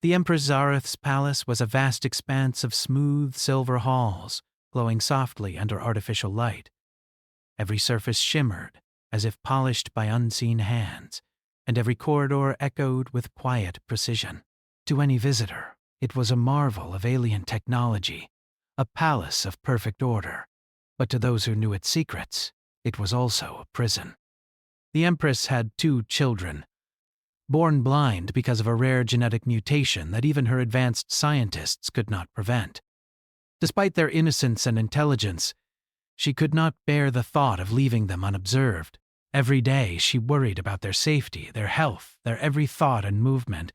The Empress Zareth's palace was a vast expanse of smooth silver halls, glowing softly under artificial light. Every surface shimmered, as if polished by unseen hands, and every corridor echoed with quiet precision. To any visitor, it was a marvel of alien technology, a palace of perfect order. But to those who knew its secrets, it was also a prison. The Empress had 2 children, born blind because of a rare genetic mutation that even her advanced scientists could not prevent. Despite their innocence and intelligence, she could not bear the thought of leaving them unobserved. Every day she worried about their safety, their health, their every thought and movement.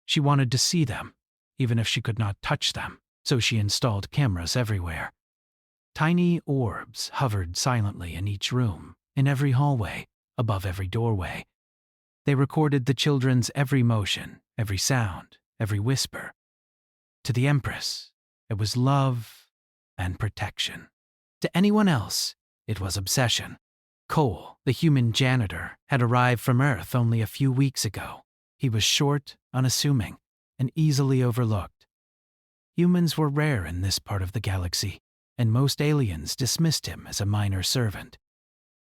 She wanted to see them, even if she could not touch them, so she installed cameras everywhere. Tiny orbs hovered silently in each room, in every hallway, above every doorway. They recorded the children's every motion, every sound, every whisper. To the Empress, it was love and protection. To anyone else, it was obsession. Cole, the human janitor, had arrived from Earth only a few weeks ago. He was short, unassuming, and easily overlooked. Humans were rare in this part of the galaxy, and most aliens dismissed him as a minor servant.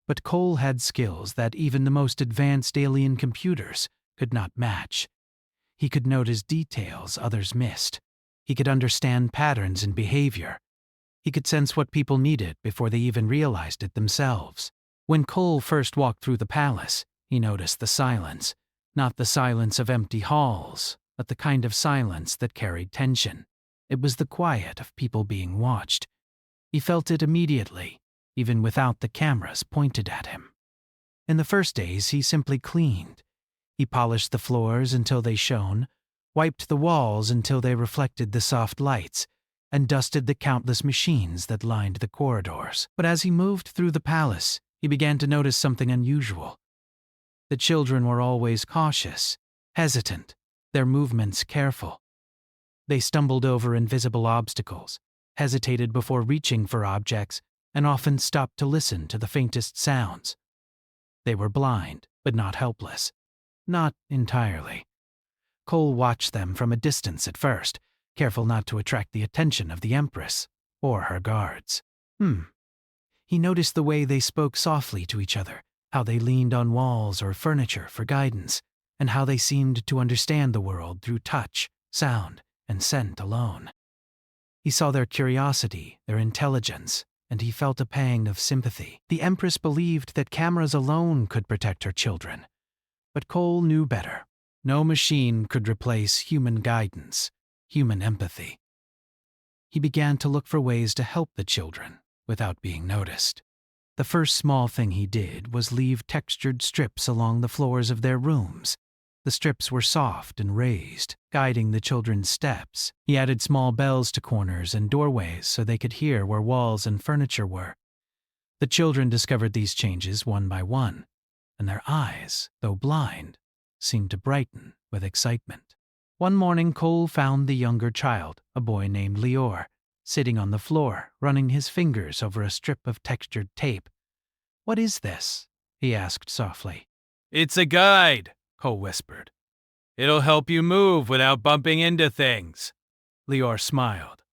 But Cole had skills that even the most advanced alien computers could not match. He could notice details others missed. He could understand patterns in behavior. He could sense what people needed before they even realized it themselves. When Cole first walked through the palace, he noticed the silence. Not the silence of empty halls, but the kind of silence that carried tension. It was the quiet of people being watched. He felt it immediately, even without the cameras pointed at him. In the first days, he simply cleaned. He polished the floors until they shone, wiped the walls until they reflected the soft lights, and dusted the countless machines that lined the corridors. But as he moved through the palace, he began to notice something unusual. The children were always cautious, hesitant, their movements careful. They stumbled over invisible obstacles, hesitated before reaching for objects, and often stopped to listen to the faintest sounds. They were blind, but not helpless. Not entirely. Cole watched them from a distance at first, careful not to attract the attention of the Empress or her guards. He noticed the way they spoke softly to each other, how they leaned on walls or furniture for guidance, and how they seemed to understand the world through touch, sound, and scent alone. He saw their curiosity, their intelligence, and he felt a pang of sympathy. The Empress believed that cameras alone could protect her children. But Cole knew better. No machine could replace human guidance, human empathy. He began to look for ways to help the children without being noticed. The first small thing he did was leave textured strips along the floors of their rooms. The strips were soft and raised, guiding the children's steps. He added small bells to corners and doorways so they could hear where walls and furniture were. The children discovered these changes one by one, and their eyes, though blind, seemed to brighten with excitement. One morning, Cole found the younger child, a boy named Lior, sitting on the floor, running his fingers over a strip of textured tape. "What is this?" he asked softly. "It's a guide," Cole whispered. "It'll help you move without bumping into things." Lior smiled.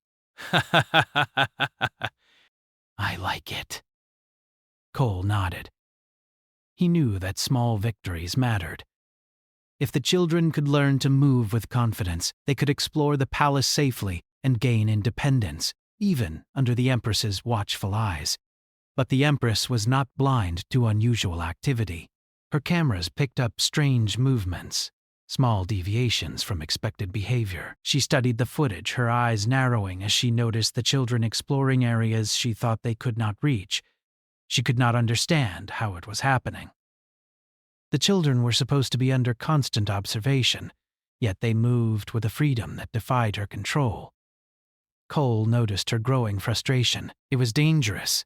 "I like it." Cole nodded. He knew that small victories mattered. If the children could learn to move with confidence, they could explore the palace safely and gain independence, even under the Empress's watchful eyes. But the Empress was not blind to unusual activity. Her cameras picked up strange movements, small deviations from expected behavior. She studied the footage, her eyes narrowing as she noticed the children exploring areas she thought they could not reach. She could not understand how it was happening. The children were supposed to be under constant observation, yet they moved with a freedom that defied her control. Cole noticed her growing frustration. It was dangerous.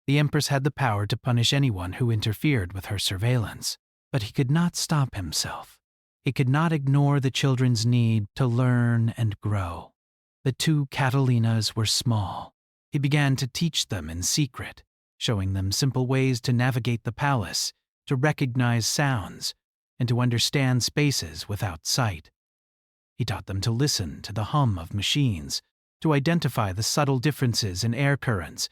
The Empress had the power to punish anyone who interfered with her surveillance. But he could not stop himself. He could not ignore the children's need to learn and grow. The 2 Catalinas were small. He began to teach them in secret, showing them simple ways to navigate the palace, to recognize sounds, and to understand spaces without sight. He taught them to listen to the hum of machines, to identify the subtle differences in air currents,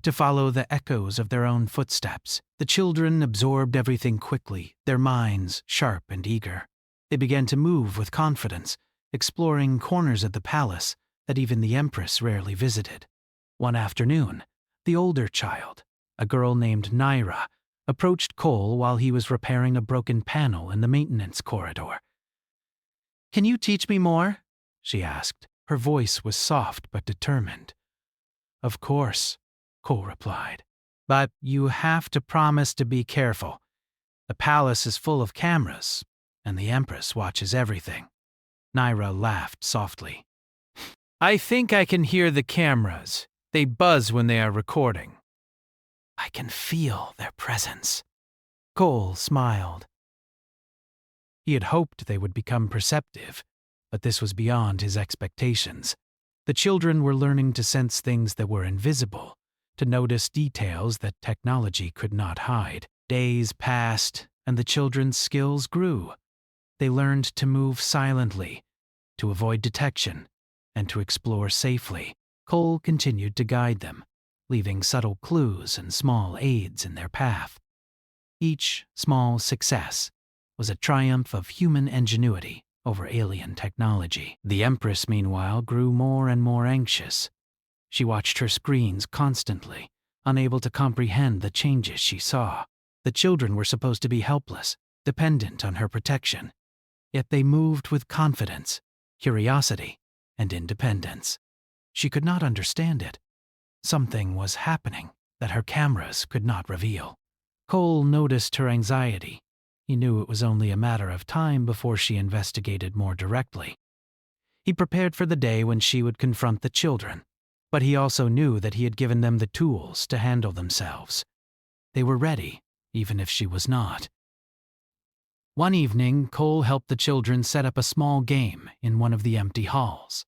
to follow the echoes of their own footsteps. The children absorbed everything quickly, their minds sharp and eager. They began to move with confidence, exploring corners of the palace that even the Empress rarely visited. One afternoon, the older child, a girl named Naira, approached Cole while he was repairing a broken panel in the maintenance corridor. "Can you teach me more?" she asked. Her voice was soft but determined. "Of course," Cole replied. "But you have to promise to be careful. The palace is full of cameras, and the Empress watches everything." Naira laughed softly. "I think I can hear the cameras. They buzz when they are recording." "I can feel their presence." Cole smiled. He had hoped they would become perceptive, but this was beyond his expectations. The children were learning to sense things that were invisible, to notice details that technology could not hide. Days passed, and the children's skills grew. They learned to move silently, to avoid detection, and to explore safely. Cole continued to guide them, leaving subtle clues and small aids in their path. Each small success was a triumph of human ingenuity over alien technology. The Empress, meanwhile, grew more and more anxious. She watched her screens constantly, unable to comprehend the changes she saw. The children were supposed to be helpless, dependent on her protection. Yet they moved with confidence, curiosity, and independence. She could not understand it. Something was happening that her cameras could not reveal. Cole noticed her anxiety. He knew it was only a matter of time before she investigated more directly. He prepared for the day when she would confront the children, but he also knew that he had given them the tools to handle themselves. They were ready, even if she was not. One evening, Cole helped the children set up a small game in one of the empty halls.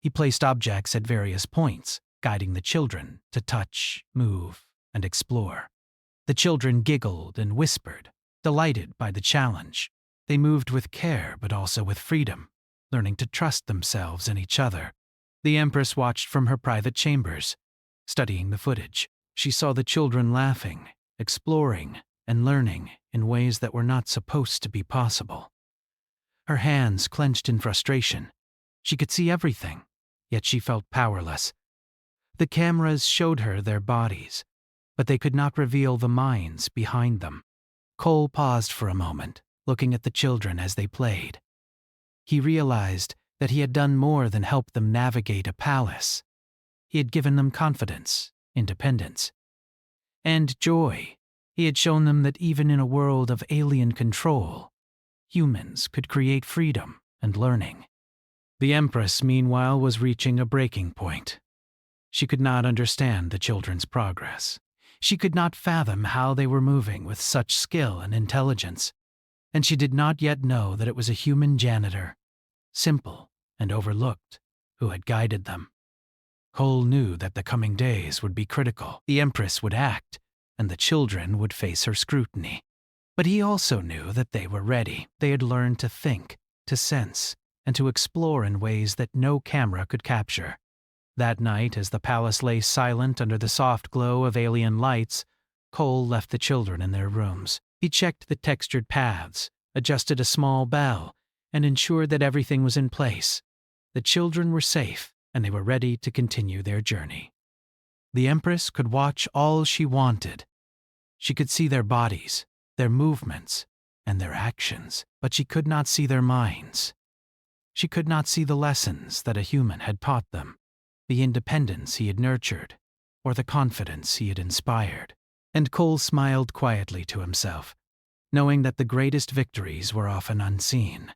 He placed objects at various points, guiding the children to touch, move, and explore. The children giggled and whispered, delighted by the challenge. They moved with care but also with freedom, learning to trust themselves and each other. The Empress watched from her private chambers, studying the footage. She saw the children laughing, exploring, and learning in ways that were not supposed to be possible. Her hands clenched in frustration. She could see everything, yet she felt powerless. The cameras showed her their bodies, but they could not reveal the minds behind them. Cole paused for a moment, looking at the children as they played. He realized that he had done more than help them navigate a palace. He had given them confidence, independence, and joy. He had shown them that even in a world of alien control, humans could create freedom and learning. The Empress, meanwhile, was reaching a breaking point. She could not understand the children's progress. She could not fathom how they were moving with such skill and intelligence, and she did not yet know that it was a human janitor, simple and overlooked, who had guided them. Cole knew that the coming days would be critical. The Empress would act, and the children would face her scrutiny. But he also knew that they were ready. They had learned to think, to sense, and to explore in ways that no camera could capture. That night, as the palace lay silent under the soft glow of alien lights, Cole left the children in their rooms. He checked the textured paths, adjusted a small bell, and ensured that everything was in place. The children were safe, and they were ready to continue their journey. The Empress could watch all she wanted. She could see their bodies, their movements, and their actions, but she could not see their minds. She could not see the lessons that a human had taught them, the independence he had nurtured, or the confidence he had inspired. And Cole smiled quietly to himself, knowing that the greatest victories were often unseen.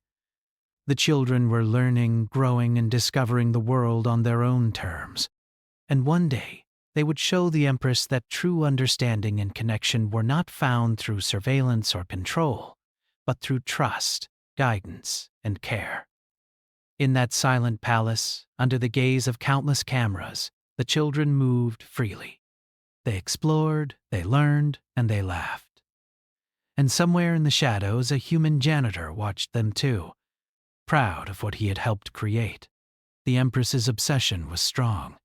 The children were learning, growing, and discovering the world on their own terms. And one day, they would show the Empress that true understanding and connection were not found through surveillance or control, but through trust, guidance, and care. In that silent palace, under the gaze of countless cameras, the children moved freely. They explored, they learned, and they laughed. And somewhere in the shadows, a human janitor watched them too. proud of what he had helped create. The Empress's obsession was strong,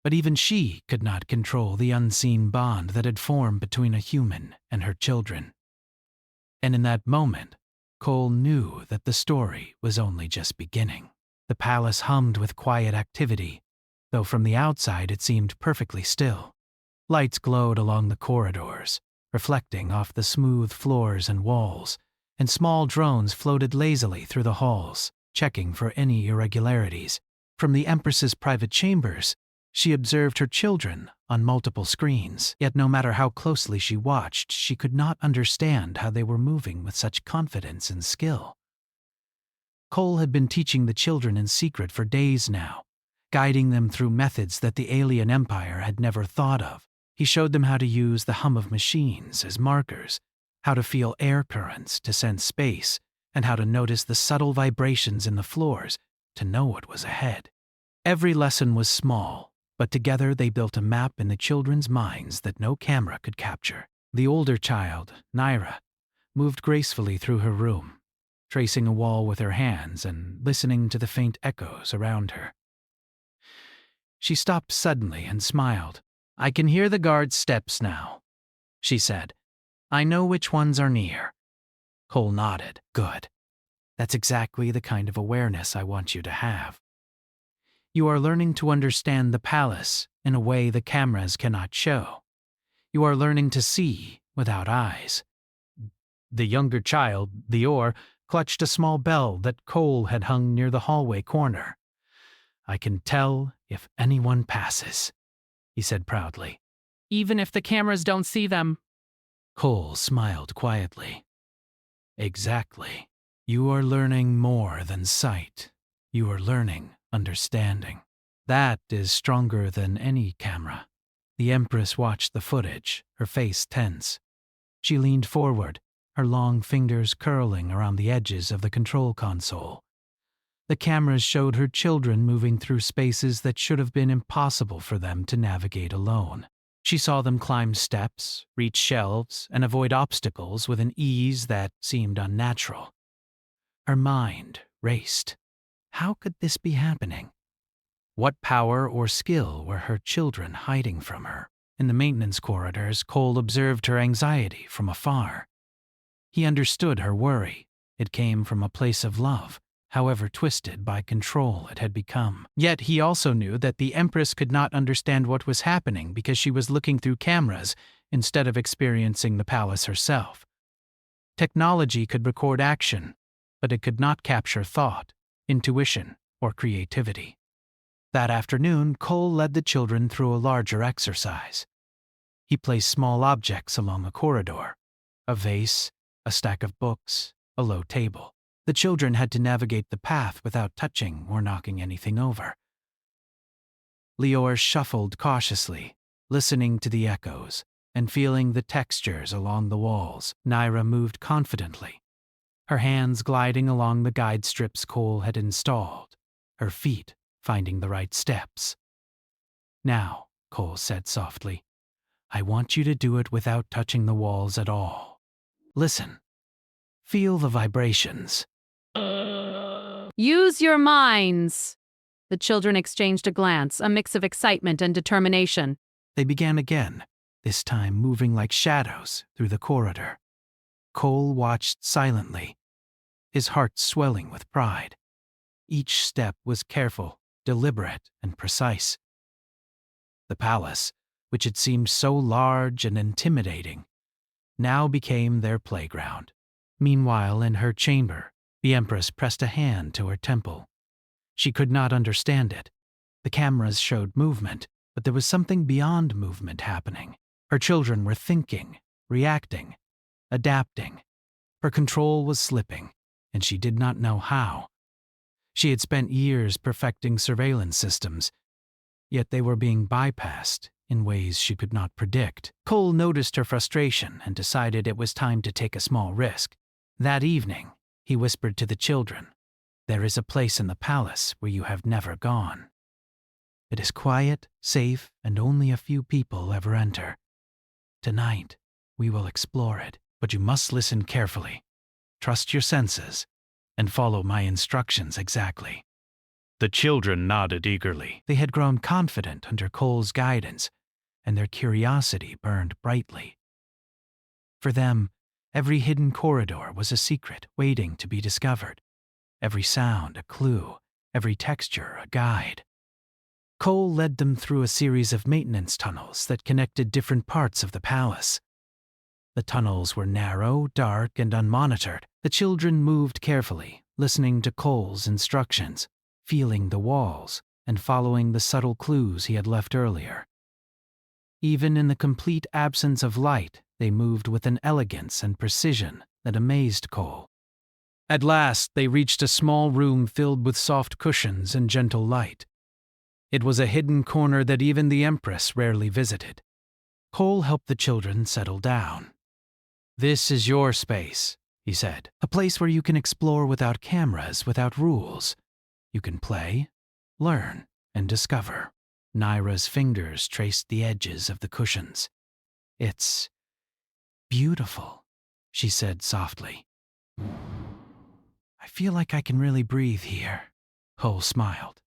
but even she could not control the unseen bond that had formed between a human and her children. And in that moment, Cole knew that the story was only just beginning. The palace hummed with quiet activity, though from the outside it seemed perfectly still. Lights glowed along the corridors, reflecting off the smooth floors and walls, and small drones floated lazily through the halls, checking for any irregularities. From the Empress's private chambers, she observed her children on multiple screens, yet no matter how closely she watched, she could not understand how they were moving with such confidence and skill. Cole had been teaching the children in secret for days now, guiding them through methods that the alien empire had never thought of. He showed them how to use the hum of machines as markers, how to feel air currents to sense space, and how to notice the subtle vibrations in the floors to know what was ahead. Every lesson was small, but together they built a map in the children's minds that no camera could capture. The older child, Naira, moved gracefully through her room, tracing a wall with her hands and listening to the faint echoes around her. She stopped suddenly and smiled. "I can hear the guards' steps now," she said. "I know which ones are near." Cole nodded. "Good. That's exactly the kind of awareness I want you to have. You are learning to understand the palace in a way the cameras cannot show. You are learning to see without eyes." The younger child, Lior, clutched a small bell that Cole had hung near the hallway corner. "I can tell if anyone passes," he said proudly. "Even if the cameras don't see them?" Cole smiled quietly. "Exactly. You are learning more than sight. You are learning understanding. That is stronger than any camera." The Empress watched the footage, her face tense. She leaned forward, her long fingers curling around the edges of the control console. The cameras showed her children moving through spaces that should have been impossible for them to navigate alone. She saw them climb steps, reach shelves, and avoid obstacles with an ease that seemed unnatural. Her mind raced. How could this be happening? What power or skill were her children hiding from her? In the maintenance corridors, Cole observed her anxiety from afar. He understood her worry. It came from a place of love, however twisted by control it had become. Yet he also knew that the Empress could not understand what was happening because she was looking through cameras instead of experiencing the palace herself. Technology could record action, but it could not capture thought, intuition, or creativity. That afternoon, Cole led the children through a larger exercise. He placed small objects along a corridor, a vase, a stack of books, a low table. The children had to navigate the path without touching or knocking anything over. Lior shuffled cautiously, listening to the echoes and feeling the textures along the walls. Naira moved confidently, her hands gliding along the guide strips Cole had installed, her feet finding the right steps. "Now," Cole said softly, "I want you to do it without touching the walls at all. Listen. Feel the vibrations." "Use your minds." The children exchanged a glance, a mix of excitement and determination. They began again, this time moving like shadows through the corridor. Cole watched silently, his heart swelling with pride. Each step was careful, deliberate, and precise. The palace, which had seemed so large and intimidating, now became their playground. Meanwhile, in her chamber, the Empress pressed a hand to her temple. She could not understand it. The cameras showed movement, but there was something beyond movement happening. Her children were thinking, reacting, adapting. Her control was slipping, and she did not know how. She had spent years perfecting surveillance systems, yet they were being bypassed in ways she could not predict. Cole noticed her frustration and decided it was time to take a small risk. That evening, he whispered to the children, "There is a place in the palace where you have never gone. It is quiet, safe, and only a few people ever enter. Tonight, we will explore it, but you must listen carefully. Trust your senses, and follow my instructions exactly. The children nodded eagerly. They had grown confident under Cole's guidance, and their curiosity burned brightly. For them, every hidden corridor was a secret waiting to be discovered, every sound a clue, every texture a guide. Cole led them through a series of maintenance tunnels that connected different parts of the palace. The tunnels were narrow, dark, and unmonitored. The children moved carefully, listening to Cole's instructions, feeling the walls, and following the subtle clues he had left earlier. Even in the complete absence of light, they moved with an elegance and precision that amazed Cole. At last, they reached a small room filled with soft cushions and gentle light. It was a hidden corner that even the Empress rarely visited. Cole helped the children settle down. "This is your space," he said. "A place where you can explore without cameras, without rules. You can play, learn, and discover." Naira's fingers traced the edges of the cushions. "It's beautiful," she said softly. "I feel like I can really breathe here." Cole smiled.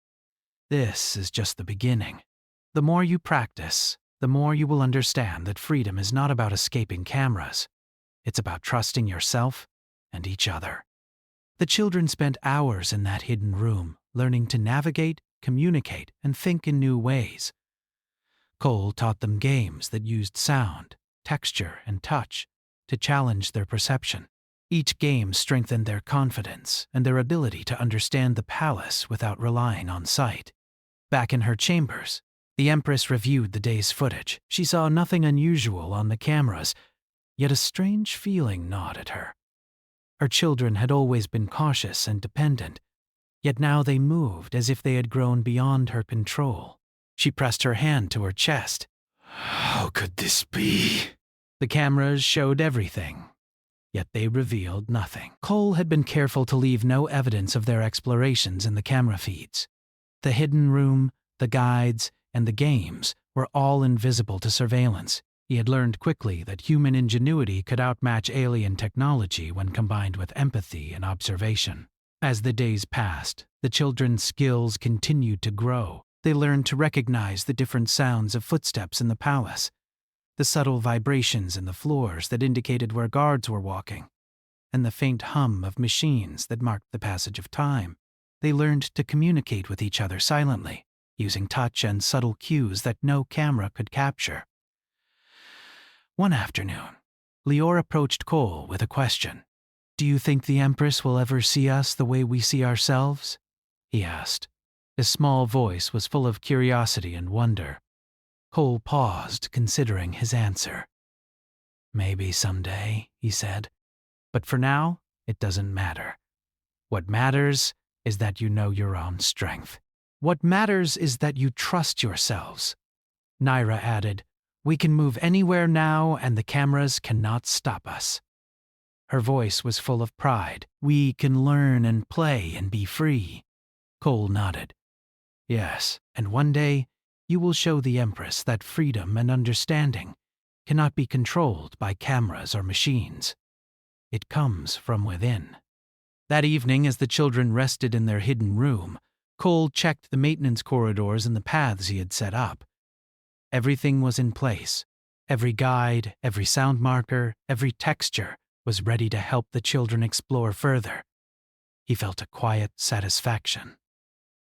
"This is just the beginning. The more you practice, the more you will understand that freedom is not about escaping cameras. It's about trusting yourself and each other." The children spent hours in that hidden room, learning to navigate, communicate, and think in new ways. Cole taught them games that used sound, texture, and touch to challenge their perception. Each game strengthened their confidence and their ability to understand the palace without relying on sight. Back in her chambers, the Empress reviewed the day's footage. She saw nothing unusual on the cameras, yet a strange feeling gnawed at her. Her children had always been cautious and dependent, yet now they moved as if they had grown beyond her control. She pressed her hand to her chest. "How could this be?" The cameras showed everything, yet they revealed nothing. Cole had been careful to leave no evidence of their explorations in the camera feeds. The hidden room, the guides, and the games were all invisible to surveillance. He had learned quickly that human ingenuity could outmatch alien technology when combined with empathy and observation. As the days passed, the children's skills continued to grow. They learned to recognize the different sounds of footsteps in the palace, the subtle vibrations in the floors that indicated where guards were walking, and the faint hum of machines that marked the passage of time. They learned to communicate with each other silently, using touch and subtle cues that no camera could capture. One afternoon, Lior approached Cole with a question. "Do you think the Empress will ever see us the way we see ourselves?" he asked. His small voice was full of curiosity and wonder. Cole paused, considering his answer. "Maybe someday," he said. "But for now, it doesn't matter. What matters is that you know your own strength. What matters is that you trust yourselves." Naira added, "We can move anywhere now, and the cameras cannot stop us." Her voice was full of pride. "We can learn and play and be free." Cole nodded. "Yes, and one day you will show the Empress that freedom and understanding cannot be controlled by cameras or machines. It comes from within." That evening, as the children rested in their hidden room, Cole checked the maintenance corridors and the paths he had set up. Everything was in place. Every guide, every sound marker, every texture was ready to help the children explore further. He felt a quiet satisfaction.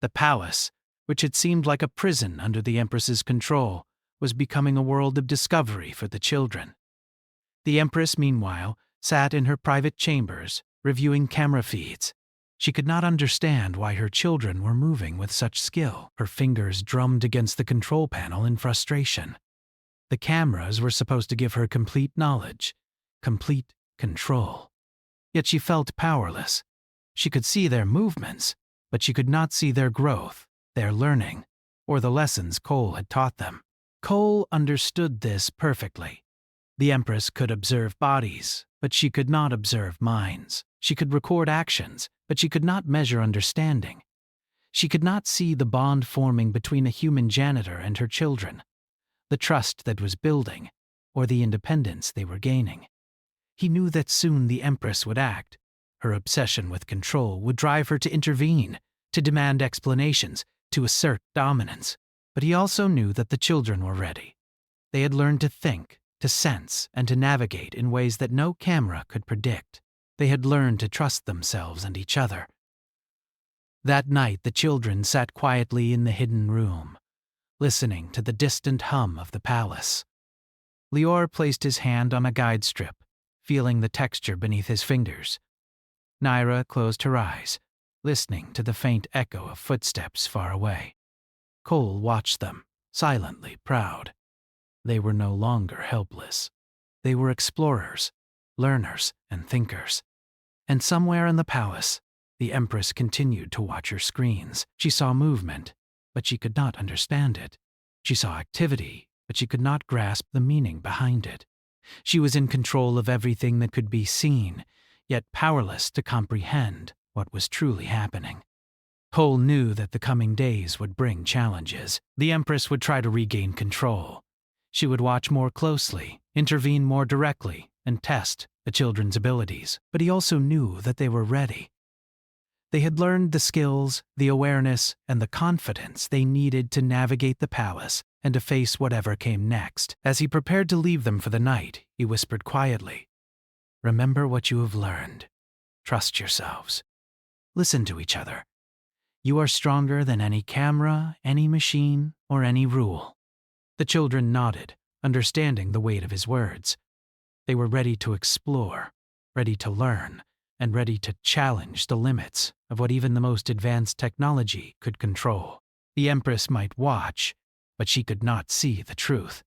The palace, which had seemed like a prison under the Empress's control, was becoming a world of discovery for the children. The Empress, meanwhile, sat in her private chambers, reviewing camera feeds. She could not understand why her children were moving with such skill. Her fingers drummed against the control panel in frustration. The cameras were supposed to give her complete knowledge, complete control. Yet she felt powerless. She could see their movements, but she could not see their growth, their learning, or the lessons Cole had taught them. Cole understood this perfectly. The Empress could observe bodies, but she could not observe minds. She could record actions, but she could not measure understanding. She could not see the bond forming between a human janitor and her children, the trust that was building, or the independence they were gaining. He knew that soon the Empress would act. Her obsession with control would drive her to intervene, to demand explanations, to assert dominance. But he also knew that the children were ready. They had learned to think, to sense, and to navigate in ways that no camera could predict. They had learned to trust themselves and each other. That night, the children sat quietly in the hidden room, listening to the distant hum of the palace. Lior placed his hand on a guide strip, feeling the texture beneath his fingers. Naira closed her eyes, listening to the faint echo of footsteps far away. Cole watched them, silently proud. They were no longer helpless. They were explorers, learners, and thinkers. And somewhere in the palace, the Empress continued to watch her screens. She saw movement, but she could not understand it. She saw activity, but she could not grasp the meaning behind it. She was in control of everything that could be seen, yet powerless to comprehend what was truly happening. Cole knew that the coming days would bring challenges. The Empress would try to regain control. She would watch more closely, intervene more directly, and test the children's abilities. But he also knew that they were ready. They had learned the skills, the awareness, and the confidence they needed to navigate the palace and to face whatever came next. As he prepared to leave them for the night, he whispered quietly, "Remember what you have learned. Trust yourselves. Listen to each other. You are stronger than any camera, any machine, or any rule." The children nodded, understanding the weight of his words. They were ready to explore, ready to learn, and ready to challenge the limits of what even the most advanced technology could control. The Empress might watch, but she could not see the truth.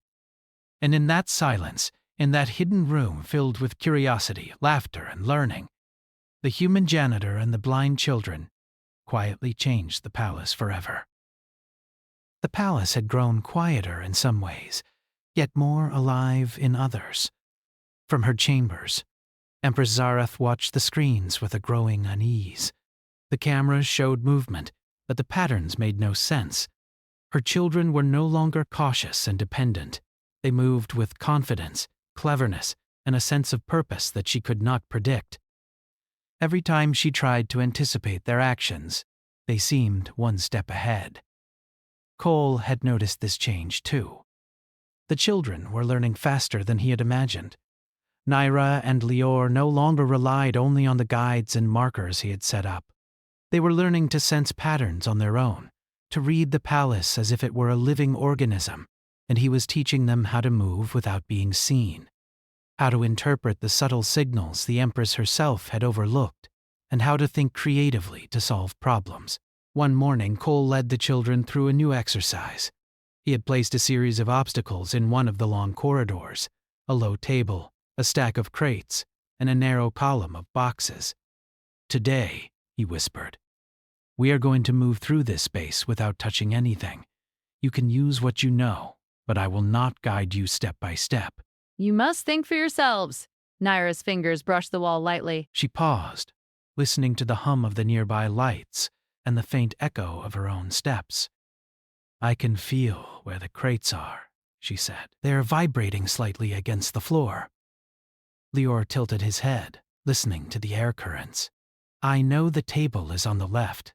And in that silence, in that hidden room filled with curiosity, laughter, and learning, the human janitor and the blind children quietly changed the palace forever. The palace had grown quieter in some ways, yet more alive in others. From her chambers, Empress Zareth watched the screens with a growing unease. The cameras showed movement, but the patterns made no sense. Her children were no longer cautious and dependent. They moved with confidence, cleverness, and a sense of purpose that she could not predict. Every time she tried to anticipate their actions, they seemed one step ahead. Cole had noticed this change too. The children were learning faster than he had imagined. Naira and Lior no longer relied only on the guides and markers he had set up. They were learning to sense patterns on their own, to read the palace as if it were a living organism, and he was teaching them how to move without being seen, how to interpret the subtle signals the Empress herself had overlooked, and how to think creatively to solve problems. One morning, Cole led the children through a new exercise. He had placed a series of obstacles in one of the long corridors, a low table, a stack of crates, and a narrow column of boxes. "Today," he whispered, "we are going to move through this space without touching anything. You can use what you know, but I will not guide you step by step." You must think for yourselves. Naira's fingers brushed the wall lightly. She paused, listening to the hum of the nearby lights and the faint echo of her own steps. "I can feel where the crates are," she said. "They are vibrating slightly against the floor." Lior tilted his head, listening to the air currents. "I know the table is on the left.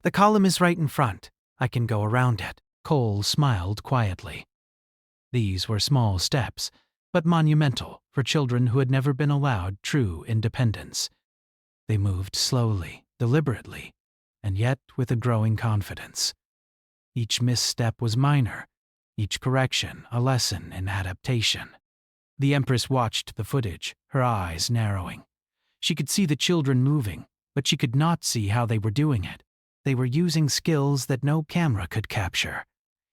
The column is right in front. I can go around it." Cole smiled quietly. These were small steps, but monumental for children who had never been allowed true independence. They moved slowly, deliberately, and yet with a growing confidence. Each misstep was minor, each correction a lesson in adaptation. The Empress watched the footage, her eyes narrowing. She could see the children moving, but she could not see how they were doing it. They were using skills that no camera could capture: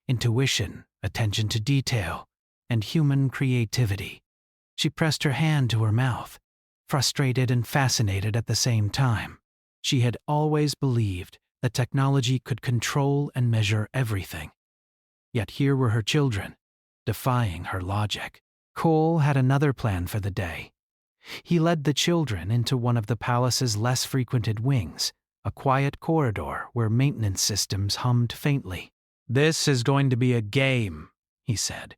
intuition, attention to detail, and human creativity. She pressed her hand to her mouth, frustrated and fascinated at the same time. She had always believed that technology could control and measure everything. Yet here were her children, defying her logic. Cole had another plan for the day. He led the children into one of the palace's less frequented wings, a quiet corridor where maintenance systems hummed faintly. "This is going to be a game," he said.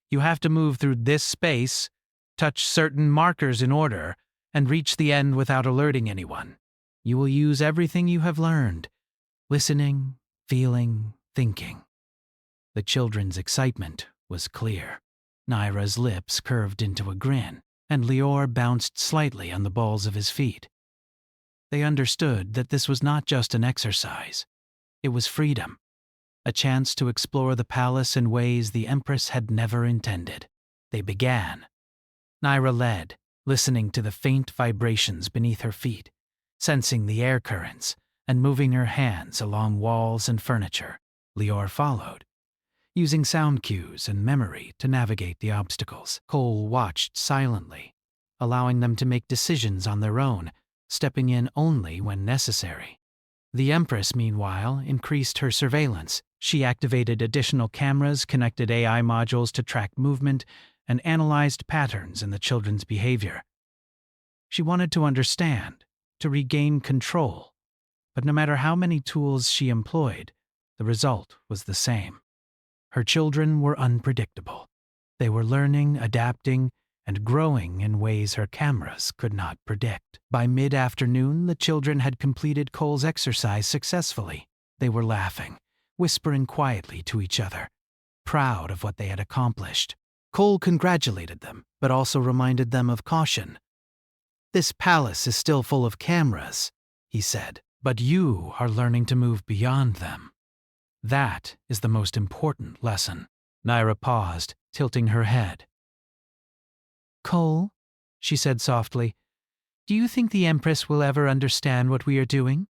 "You have to move through this space, touch certain markers in order, and reach the end without alerting anyone. You will use everything you have learned, listening, feeling, thinking. The children's excitement was clear. Naira's lips curved into a grin, and Lior bounced slightly on the balls of his feet. They understood that this was not just an exercise. It was freedom, a chance to explore the palace in ways the Empress had never intended. They began. Naira led, listening to the faint vibrations beneath her feet, sensing the air currents, and moving her hands along walls and furniture. Lior followed, using sound cues and memory to navigate the obstacles. Cole watched silently, allowing them to make decisions on their own, stepping in only when necessary. The Empress, meanwhile, increased her surveillance. She activated additional cameras, connected AI modules to track movement, and analyzed patterns in the children's behavior. She wanted to understand, to regain control, but no matter how many tools she employed, the result was the same. Her children were unpredictable. They were learning, adapting, and growing in ways her cameras could not predict. By mid-afternoon, the children had completed Cole's exercise successfully. They were laughing, whispering quietly to each other, proud of what they had accomplished. Cole congratulated them, but also reminded them of caution. "This palace is still full of cameras," he said, "but you are learning to move beyond them. That is the most important lesson." Naira paused, tilting her head. "Cole," she said softly, "do you think the Empress will ever understand what we are doing?"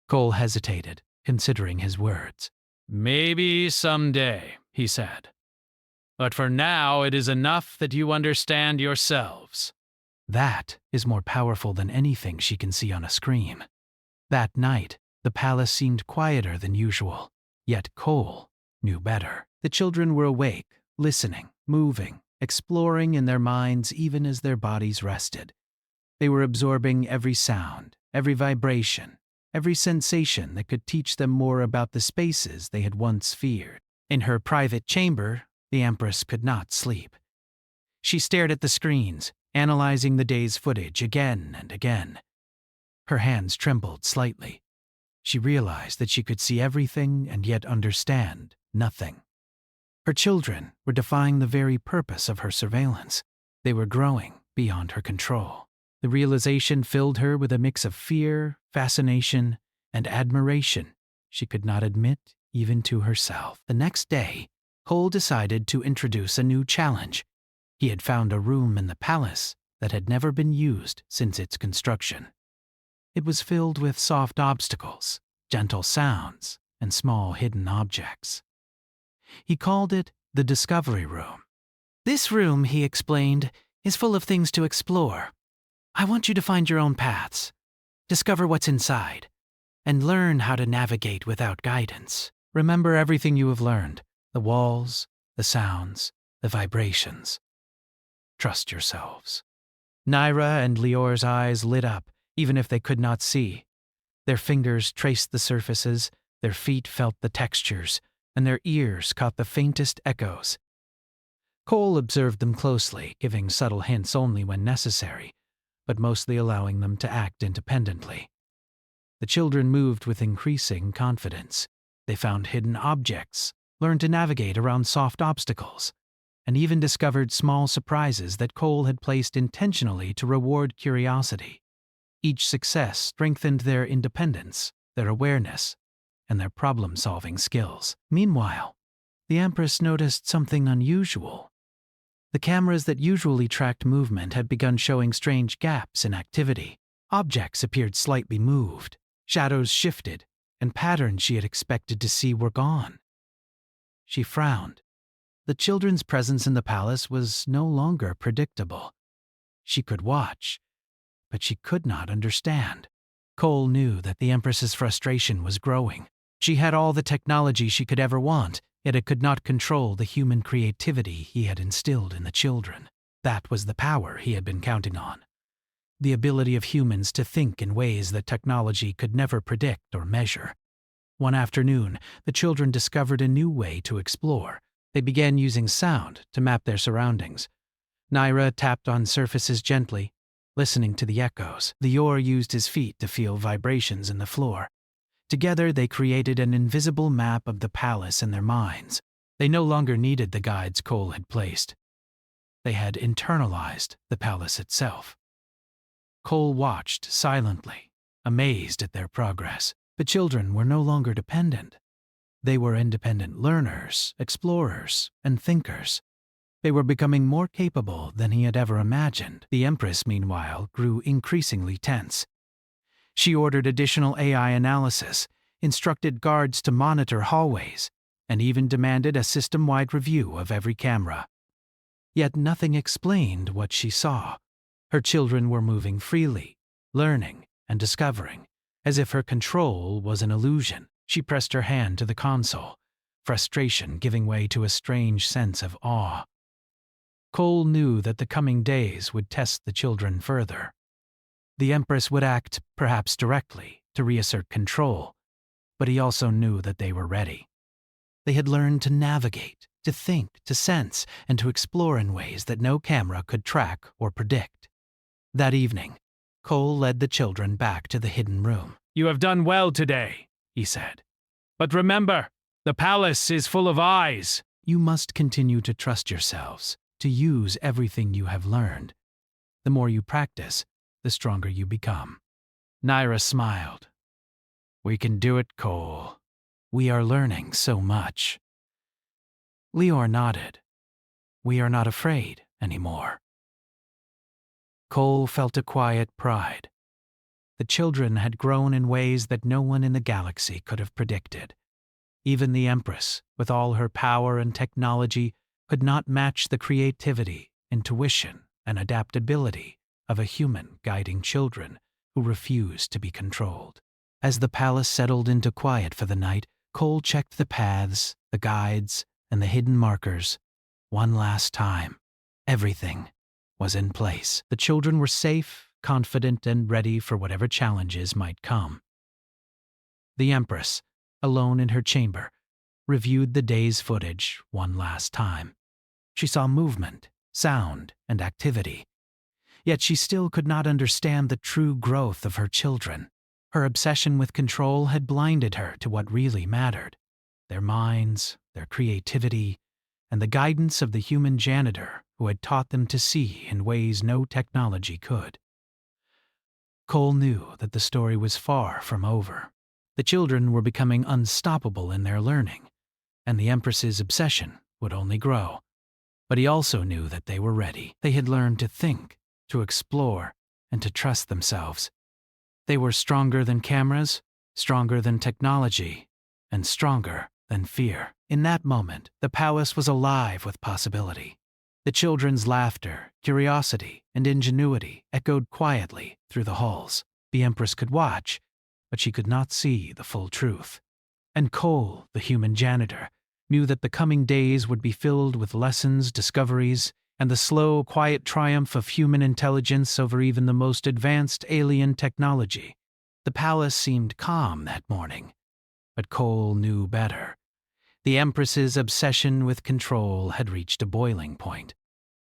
Cole hesitated, considering his words. Maybe someday, he said. But for now, it is enough that you understand yourselves. That is more powerful than anything she can see on a screen. That night, the palace seemed quieter than usual, yet Cole knew better. The children were awake, listening, moving, exploring in their minds even as their bodies rested. They were absorbing every sound, every vibration, every sensation that could teach them more about the spaces they had once feared. In her private chamber, the Empress could not sleep. She stared at the screens, analyzing the day's footage again and again. Her hands trembled slightly. She realized that she could see everything and yet understand nothing. Her children were defying the very purpose of her surveillance. They were growing beyond her control. The realization filled her with a mix of fear, fascination, and admiration she could not admit even to herself. The next day, Cole decided to introduce a new challenge. He had found a room in the palace that had never been used since its construction. It was filled with soft obstacles, gentle sounds, and small hidden objects. He called it the Discovery Room. "This room," he explained, "is full of things to explore. I want you to find your own paths, discover what's inside, and learn how to navigate without guidance. Remember everything you have learned, the walls, the sounds, the vibrations. Trust yourselves." Naira and Lior's eyes lit up, even if they could not see. Their fingers traced the surfaces, their feet felt the textures, and their ears caught the faintest echoes. Cole observed them closely, giving subtle hints only when necessary, but mostly allowing them to act independently. The children moved with increasing confidence. They found hidden objects, learned to navigate around soft obstacles, and even discovered small surprises that Cole had placed intentionally to reward curiosity. Each success strengthened their independence, their awareness, and their problem-solving skills. Meanwhile, the Empress noticed something unusual. The cameras that usually tracked movement had begun showing strange gaps in activity. Objects appeared slightly moved, shadows shifted, and patterns she had expected to see were gone. She frowned. The children's presence in the palace was no longer predictable. She could watch, but she could not understand. Cole knew that the Empress's frustration was growing. She had all the technology she could ever want, yet it could not control the human creativity he had instilled in the children. That was the power he had been counting on. The ability of humans to think in ways that technology could never predict or measure. One afternoon, the children discovered a new way to explore. They began using sound to map their surroundings. Naira tapped on surfaces gently, Listening to the echoes, Lior used his feet to feel vibrations in the floor. Together they created an invisible map of the palace in their minds. They no longer needed the guides Cole had placed. They had internalized the palace itself. Cole watched silently, amazed at their progress. The children were no longer dependent. They were independent learners, explorers, and thinkers. They were becoming more capable than he had ever imagined. The Empress, meanwhile, grew increasingly tense. She ordered additional AI analysis, instructed guards to monitor hallways, and even demanded a system-wide review of every camera. Yet nothing explained what she saw. Her children were moving freely, learning and discovering, as if her control was an illusion. She pressed her hand to the console, frustration giving way to a strange sense of awe. Cole knew that the coming days would test the children further. The Empress would act, perhaps directly, to reassert control, but he also knew that they were ready. They had learned to navigate, to think, to sense, and to explore in ways that no camera could track or predict. That evening, Cole led the children back to the hidden room. "You have done well today," he said. "But remember, the palace is full of eyes." You must continue to trust yourselves, to use everything you have learned. The more you practice, the stronger you become. Naira smiled. "We can do it, Cole. We are learning so much." Lior nodded. "We are not afraid anymore." Cole felt a quiet pride. The children had grown in ways that no one in the galaxy could have predicted. Even the Empress, with all her power and technology, could not match the creativity, intuition, and adaptability of a human guiding children who refused to be controlled. As the palace settled into quiet for the night, Cole checked the paths, the guides, and the hidden markers. One last time. Everything was in place. The children were safe, confident, and ready for whatever challenges might come. The Empress, alone in her chamber, reviewed the day's footage one last time. She saw movement, sound, and activity. Yet she still could not understand the true growth of her children. Her obsession with control had blinded her to what really mattered: their minds, their creativity, and the guidance of the human janitor who had taught them to see in ways no technology could. Cole knew that the story was far from over. The children were becoming unstoppable in their learning, and the Empress's obsession would only grow. But he also knew that they were ready. They had learned to think, to explore, and to trust themselves. They were stronger than cameras, stronger than technology, and stronger than fear. In that moment, the palace was alive with possibility. The children's laughter, curiosity, and ingenuity echoed quietly through the halls. The Empress could watch, but she could not see the full truth. And Cole, the human janitor, knew that the coming days would be filled with lessons, discoveries, and the slow, quiet triumph of human intelligence over even the most advanced alien technology. The palace seemed calm that morning, but Cole knew better. The Empress's obsession with control had reached a boiling point.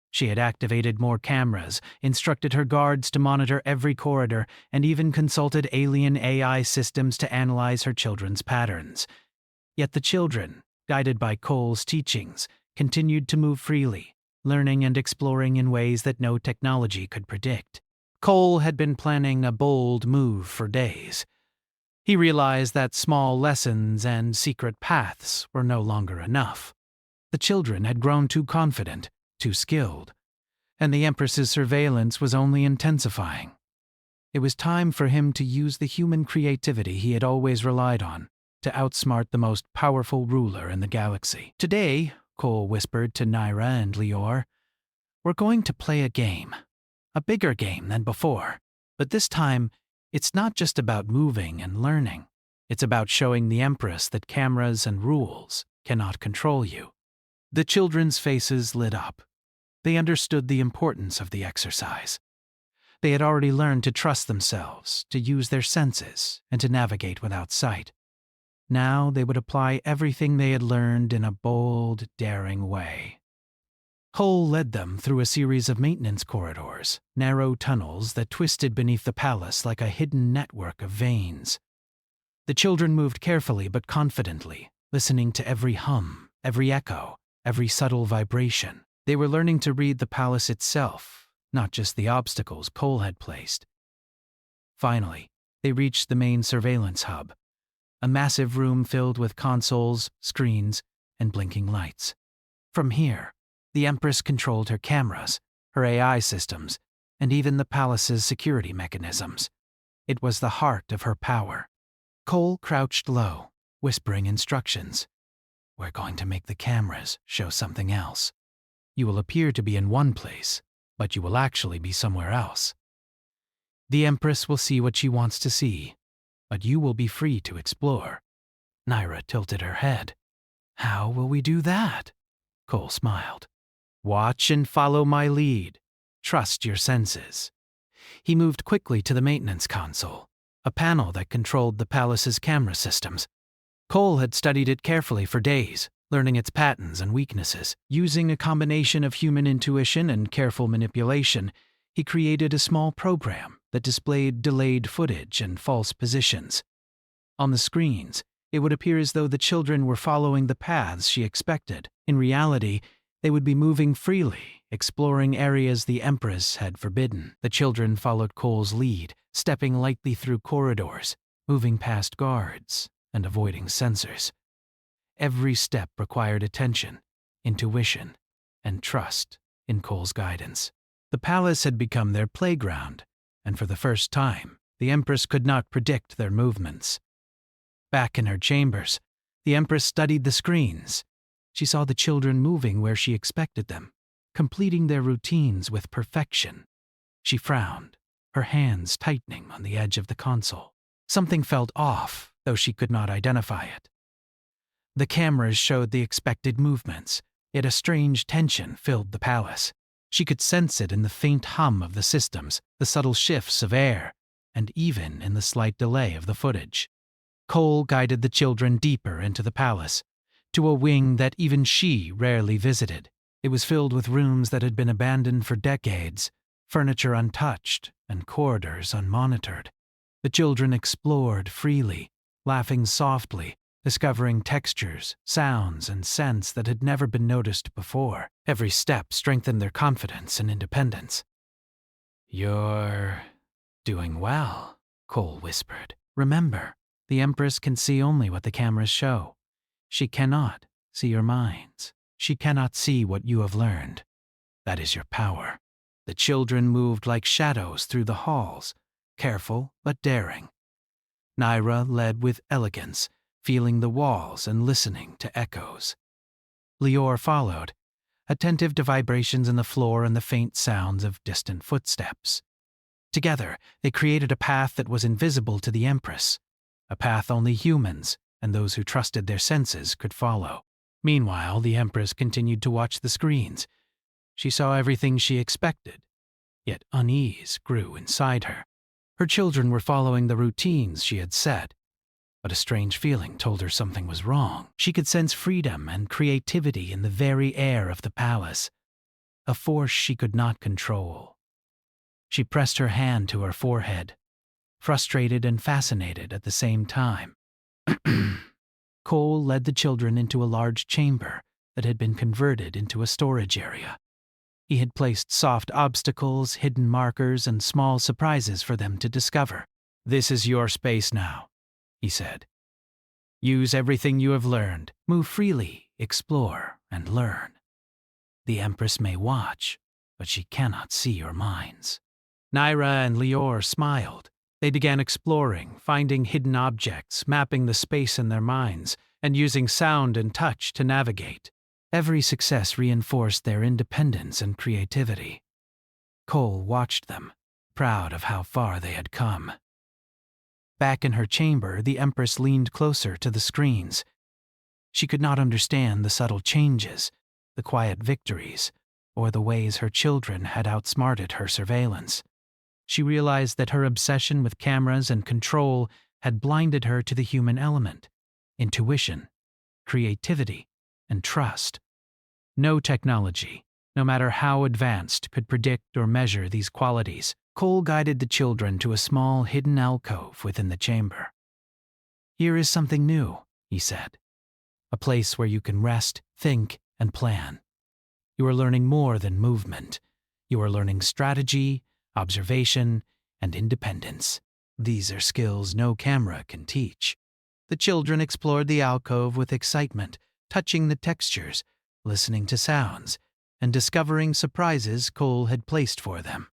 She had activated more cameras, instructed her guards to monitor every corridor, and even consulted alien AI systems to analyze her children's patterns. Yet the children, guided by Cole's teachings, continued to move freely, learning and exploring in ways that no technology could predict. Cole had been planning a bold move for days. He realized that small lessons and secret paths were no longer enough. The children had grown too confident, too skilled, and the Empress's surveillance was only intensifying. It was time for him to use the human creativity he had always relied on to outsmart the most powerful ruler in the galaxy. "Today," Cole whispered to Naira and Lior, "we're going to play a game. A bigger game than before. But this time, it's not just about moving and learning. It's about showing the Empress that cameras and rules cannot control you." The children's faces lit up. They understood the importance of the exercise. They had already learned to trust themselves, to use their senses, and to navigate without sight. Now they would apply everything they had learned in a bold, daring way. Cole led them through a series of maintenance corridors, narrow tunnels that twisted beneath the palace like a hidden network of veins. The children moved carefully but confidently, listening to every hum, every echo, every subtle vibration. They were learning to read the palace itself, not just the obstacles Cole had placed. Finally, they reached the main surveillance hub, a massive room filled with consoles, screens, and blinking lights. From here, the Empress controlled her cameras, her AI systems, and even the palace's security mechanisms. It was the heart of her power. Cole crouched low, whispering instructions. "We're going to make the cameras show something else. You will appear to be in one place, but you will actually be somewhere else. The Empress will see what she wants to see, but you will be free to explore." Naira tilted her head. "How will we do that?" Cole smiled. "Watch and follow my lead. Trust your senses." He moved quickly to the maintenance console, a panel that controlled the palace's camera systems. Cole had studied it carefully for days, learning its patterns and weaknesses. Using a combination of human intuition and careful manipulation, he created a small program that displayed delayed footage and false positions. On the screens, it would appear as though the children were following the paths she expected. In reality, they would be moving freely, exploring areas the Empress had forbidden. The children followed Cole's lead, stepping lightly through corridors, moving past guards, and avoiding sensors. Every step required attention, intuition, and trust in Cole's guidance. The palace had become their playground, and for the first time, the Empress could not predict their movements. Back in her chambers, the Empress studied the screens. She saw the children moving where she expected them, completing their routines with perfection. She frowned, her hands tightening on the edge of the console. Something felt off, though she could not identify it. The cameras showed the expected movements, yet a strange tension filled the palace. She could sense it in the faint hum of the systems, the subtle shifts of air, and even in the slight delay of the footage. Cole guided the children deeper into the palace, to a wing that even she rarely visited. It was filled with rooms that had been abandoned for decades, furniture untouched, and corridors unmonitored. The children explored freely, laughing softly, discovering textures, sounds, and scents that had never been noticed before. Every step strengthened their confidence and independence. "You're doing well," Cole whispered. "Remember, the Empress can see only what the cameras show. She cannot see your minds. She cannot see what you have learned. That is your power." The children moved like shadows through the halls, careful but daring. Naira led with elegance, feeling the walls and listening to echoes. Lior followed, attentive to vibrations in the floor and the faint sounds of distant footsteps. Together, they created a path that was invisible to the Empress, a path only humans and those who trusted their senses could follow. Meanwhile, the Empress continued to watch the screens. She saw everything she expected, yet unease grew inside her. Her children were following the routines she had set, but a strange feeling told her something was wrong. She could sense freedom and creativity in the very air of the palace, a force she could not control. She pressed her hand to her forehead, frustrated and fascinated at the same time. Cole led the children into a large chamber that had been converted into a storage area. He had placed soft obstacles, hidden markers, and small surprises for them to discover. "This is your space now," he said. "Use everything you have learned. Move freely, explore, and learn. The Empress may watch, but she cannot see your minds." Naira and Lior smiled. They began exploring, finding hidden objects, mapping the space in their minds, and using sound and touch to navigate. Every success reinforced their independence and creativity. Cole watched them, proud of how far they had come. Back in her chamber, the Empress leaned closer to the screens. She could not understand the subtle changes, the quiet victories, or the ways her children had outsmarted her surveillance. She realized that her obsession with cameras and control had blinded her to the human element, intuition, creativity, and trust. No technology, no matter how advanced, could predict or measure these qualities. Cole guided the children to a small hidden alcove within the chamber. "Here is something new," he said. "A place where you can rest, think, and plan. You are learning more than movement. You are learning strategy, observation, and independence. These are skills no camera can teach." The children explored the alcove with excitement, touching the textures, listening to sounds, and discovering surprises Cole had placed for them.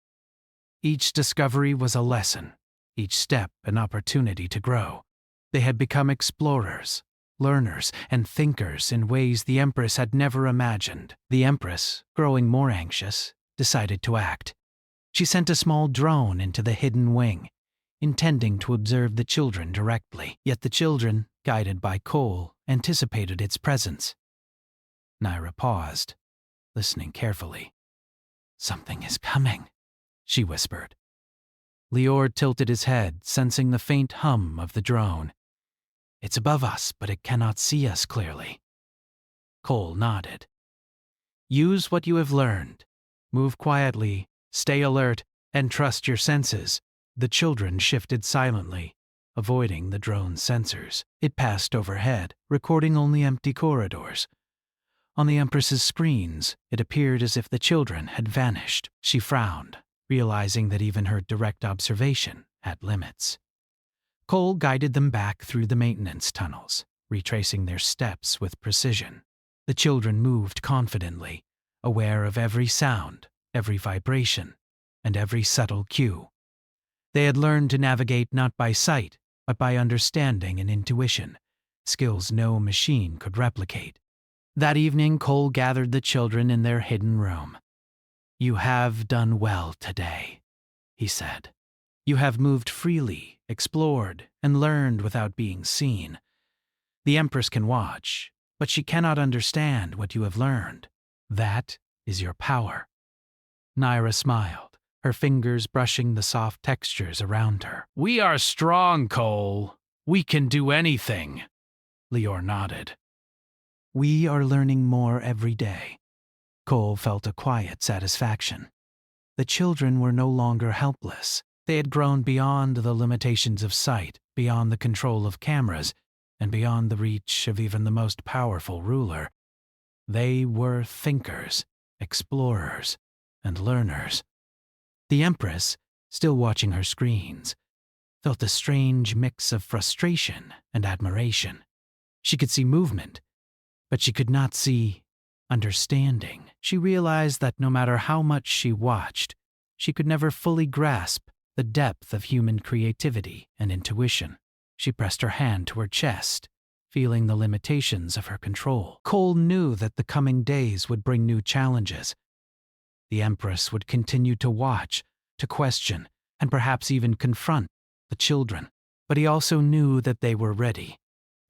Each discovery was a lesson, each step an opportunity to grow. They had become explorers, learners, and thinkers in ways the Empress had never imagined. The Empress, growing more anxious, decided to act. She sent a small drone into the hidden wing, intending to observe the children directly. Yet the children, guided by Cole, anticipated its presence. Naira paused, listening carefully. "Something is coming," she whispered. Lior tilted his head, sensing the faint hum of the drone. "It's above us, but it cannot see us clearly." Cole nodded. "Use what you have learned. Move quietly, stay alert, and trust your senses." The children shifted silently, avoiding the drone's sensors. It passed overhead, recording only empty corridors. On the Empress's screens, it appeared as if the children had vanished. She frowned, realizing that even her direct observation had limits. Cole guided them back through the maintenance tunnels, retracing their steps with precision. The children moved confidently, aware of every sound, every vibration, and every subtle cue. They had learned to navigate not by sight, but by understanding and intuition, skills no machine could replicate. That evening, Cole gathered the children in their hidden room. "You have done well today," he said. "You have moved freely, explored, and learned without being seen. The Empress can watch, but she cannot understand what you have learned. That is your power." Naira smiled, her fingers brushing the soft textures around her. "We are strong, Cole. We can do anything." Lior nodded. "We are learning more every day." Cole felt a quiet satisfaction. The children were no longer helpless. They had grown beyond the limitations of sight, beyond the control of cameras, and beyond the reach of even the most powerful ruler. They were thinkers, explorers, and learners. The Empress, still watching her screens, felt a strange mix of frustration and admiration. She could see movement, but she could not see understanding. She realized that no matter how much she watched, she could never fully grasp the depth of human creativity and intuition. She pressed her hand to her chest, feeling the limitations of her control. Cole knew that the coming days would bring new challenges. The Empress would continue to watch, to question, and perhaps even confront the children. But he also knew that they were ready.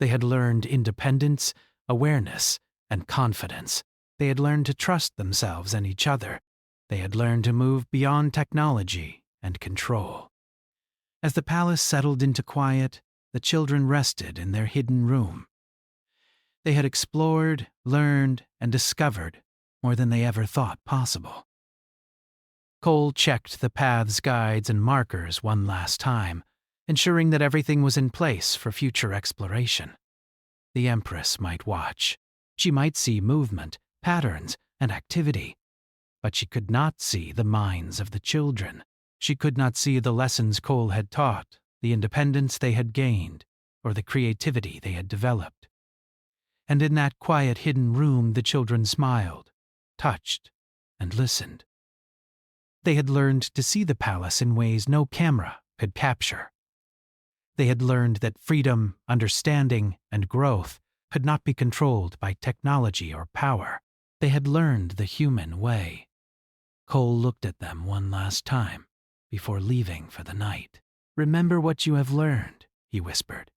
They had learned independence, awareness, and confidence. They had learned to trust themselves and each other. They had learned to move beyond technology and control. As the palace settled into quiet, the children rested in their hidden room. They had explored, learned, and discovered more than they ever thought possible. Cole checked the path's guides and markers one last time, ensuring that everything was in place for future exploration. The Empress might watch. She might see movement, patterns, and activity, but she could not see the minds of the children. She could not see the lessons Cole had taught, the independence they had gained, or the creativity they had developed. And in that quiet hidden room the children smiled, touched, and listened. They had learned to see the palace in ways no camera could capture. They had learned that freedom, understanding, and growth could not be controlled by technology or power. They had learned the human way. Cole looked at them one last time before leaving for the night. "Remember what you have learned," he whispered.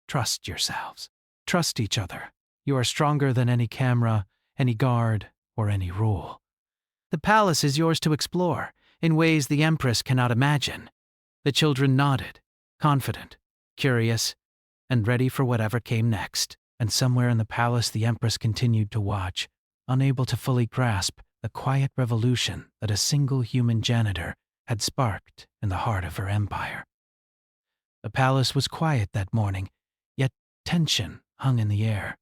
"Trust yourselves. Trust each other. You are stronger than any camera, any guard, or any rule. The palace is yours to explore in ways the Empress cannot imagine." The children nodded, confident, curious, and ready for whatever came next. And somewhere in the palace the Empress continued to watch, unable to fully grasp the quiet revolution that a single human janitor had sparked in the heart of her empire. The palace was quiet that morning, yet tension hung in the air.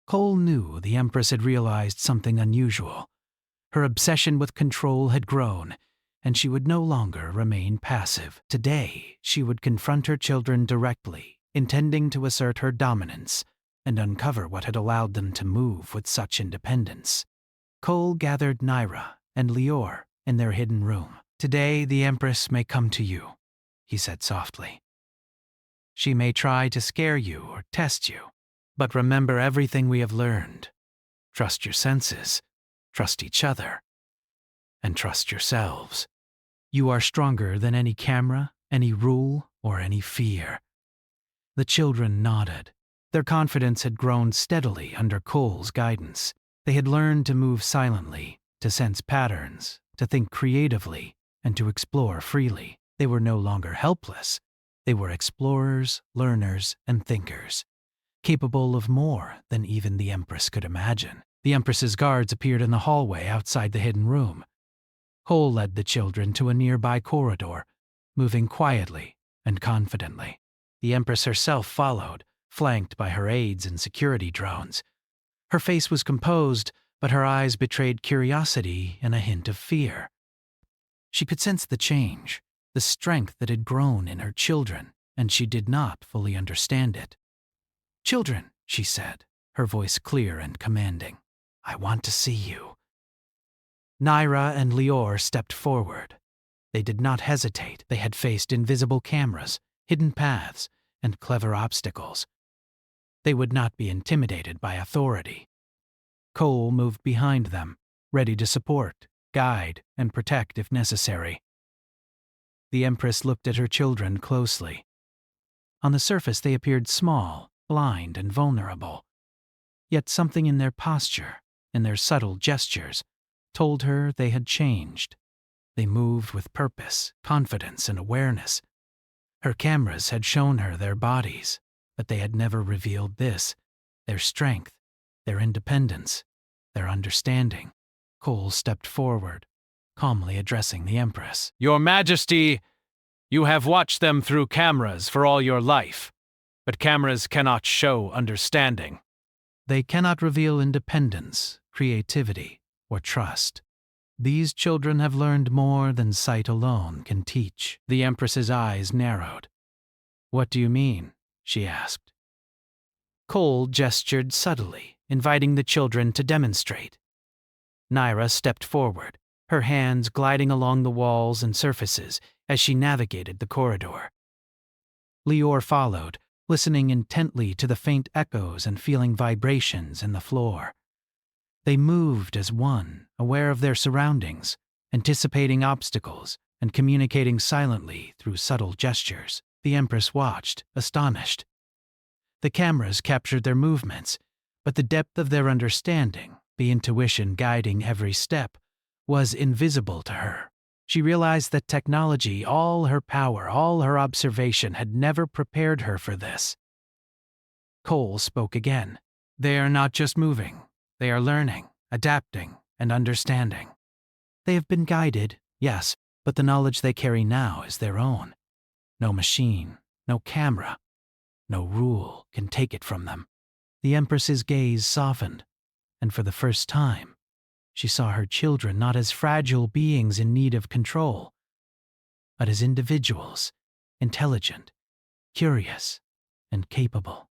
Cole knew the Empress had realized something unusual. Her obsession with control had grown, and she would no longer remain passive. Today, she would confront her children directly, intending to assert her dominance and uncover what had allowed them to move with such independence. Cole gathered Naira and Lior in their hidden room. "Today the Empress may come to you," he said softly. "She may try to scare you or test you, but remember everything we have learned. Trust your senses, trust each other, and trust yourselves. You are stronger than any camera, any rule, or any fear." The children nodded. Their confidence had grown steadily under Cole's guidance. They had learned to move silently, to sense patterns, to think creatively, and to explore freely. They were no longer helpless. They were explorers, learners, and thinkers, capable of more than even the Empress could imagine. The Empress's guards appeared in the hallway outside the hidden room. Cole led the children to a nearby corridor, moving quietly and confidently. The Empress herself followed, flanked by her aides and security drones. Her face was composed, but her eyes betrayed curiosity and a hint of fear. She could sense the change, the strength that had grown in her children, and she did not fully understand it. "Children," she said, her voice clear and commanding, "I want to see you." Naira and Lior stepped forward. They did not hesitate. They had faced invisible cameras, hidden paths, and clever obstacles. They would not be intimidated by authority. Cole moved behind them, ready to support, guide, and protect if necessary. The Empress looked at her children closely. On the surface they appeared small, blind, and vulnerable. Yet something in their posture, in their subtle gestures, told her they had changed. They moved with purpose, confidence, and awareness. Her cameras had shown her their bodies, but they had never revealed this, their strength, their independence, their understanding. Cole stepped forward, calmly addressing the Empress. "Your Majesty, you have watched them through cameras for all your life, but cameras cannot show understanding." "They cannot reveal independence, creativity, or trust. These children have learned more than sight alone can teach." The Empress's eyes narrowed. "What do you mean?" she asked. Cole gestured subtly, inviting the children to demonstrate. Naira stepped forward, her hands gliding along the walls and surfaces as she navigated the corridor. Lior followed, listening intently to the faint echoes and feeling vibrations in the floor. They moved as one, aware of their surroundings, anticipating obstacles and communicating silently through subtle gestures. The Empress watched, astonished. The cameras captured their movements, but the depth of their understanding, the intuition guiding every step, was invisible to her. She realized that technology, all her power, all her observation, had never prepared her for this. Cole spoke again. "They are not just moving. They are learning, adapting, and understanding. They have been guided, yes, but the knowledge they carry now is their own. No machine, no camera, no rule can take it from them." The Empress's gaze softened, and for the first time, she saw her children not as fragile beings in need of control, but as individuals, intelligent, curious, and capable.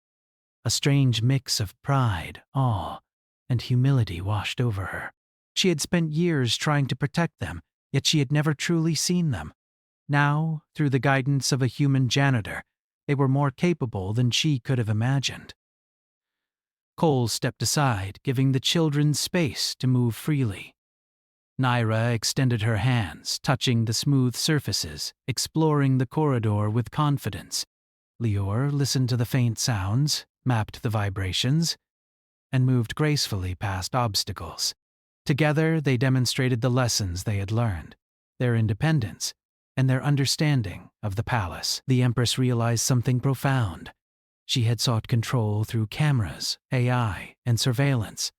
A strange mix of pride, awe, and humility washed over her. She had spent years trying to protect them, yet she had never truly seen them. Now, through the guidance of a human janitor, they were more capable than she could have imagined. Cole stepped aside, giving the children space to move freely. Naira extended her hands, touching the smooth surfaces, exploring the corridor with confidence. Lior listened to the faint sounds, mapped the vibrations, and moved gracefully past obstacles. Together, they demonstrated the lessons they had learned, their independence, and their understanding of the palace. The Empress realized something profound. She had sought control through cameras, AI, and surveillance,